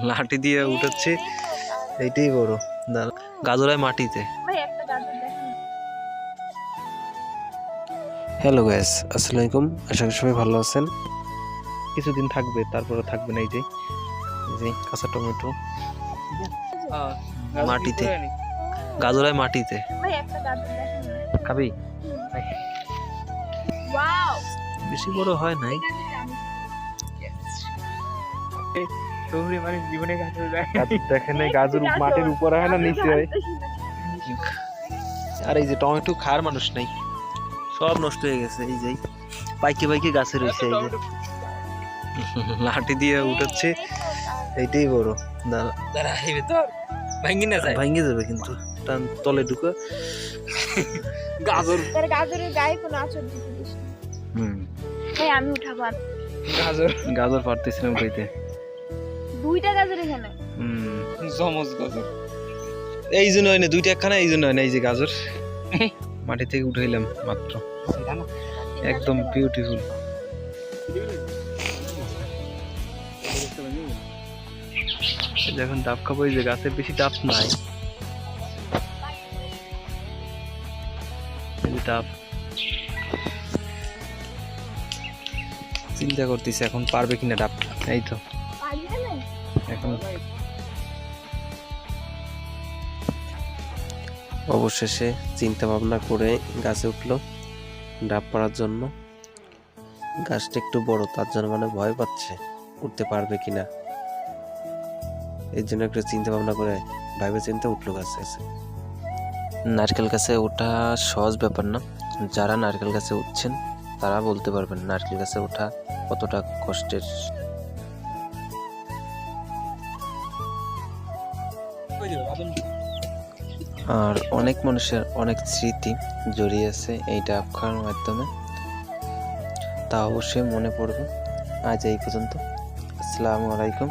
লাঠি দিয়ে উঠাচ্ছে, এইটাই বড়। গাজরায় মাটিতে। হ্যালো গাইস, আসসালামু আলাইকুম। আশা করি সবাই ভালো আছেন। কিছুদিন থাকবে, তারপরে থাকবে না। এই যে কাঁচা টমেটো মাটিতে, গাজরায় মাটিতে। খাবি? বেশি বড় হয় নাই। দেখেন এই গাজর মাটির উপরে হয় না, নিচে হয়। আর এই যে টমেটো খাওয়ার মানুষ নাই, সব নষ্ট হয়ে গেছে। এই যে পাইকে পাইকে গাছে রয়েছে। এই যে লাঠি দিয়ে উঠাচ্ছে, এইটাই বড়। ভাঙ্গে যাবে কিন্তু তলে ঢুকে। গাজরের গায়ে কোনো আঁচড় দিতে দিস না। আমি উঠাবো। গাজর পারতেছিলাম কইতে। দুইটা গাজর এখানে। জমজ গাজর। এই জন্য হয় না, দুইটা একখানা, এই জন্য হয় না। এই যে গাজর মাটি থেকে উঠাইলাম মাত্র, একদম বিউটিফুল। যখন ডাব খাবো, এই যে গাছে বেশি ডাব নাই, ডাব চিন্তা করতেছি এখন পারবে কিনা ডাব। এই তো এখন অবশেষে চিন্তা ভাবনা করে গাছে উঠলো ডাব পাড়ার জন্য। গাছটা একটু বড়, তার জন্য মানে ভয় পাচ্ছে উঠতে পারবে কিনা। এই জন্য একটু চিন্তা ভাবনা করে ভাইবে চিন্তা উঠলো গাছে। নারকেল গাছে ওঠা সহজ ব্যাপার না। যারা নারকেল গাছে উঠছেন তারা বলতে পারবেন নারকেল গাছে ওঠা কতটা কষ্টের। আর অনেক মানুষের অনেক স্মৃতি জড়িয়ে আছে এই ডাব খাওয়ার মাধ্যমে, তা অবশ্যই মনে পড়বে। আজ এই পর্যন্ত। আসসালামু আলাইকুম।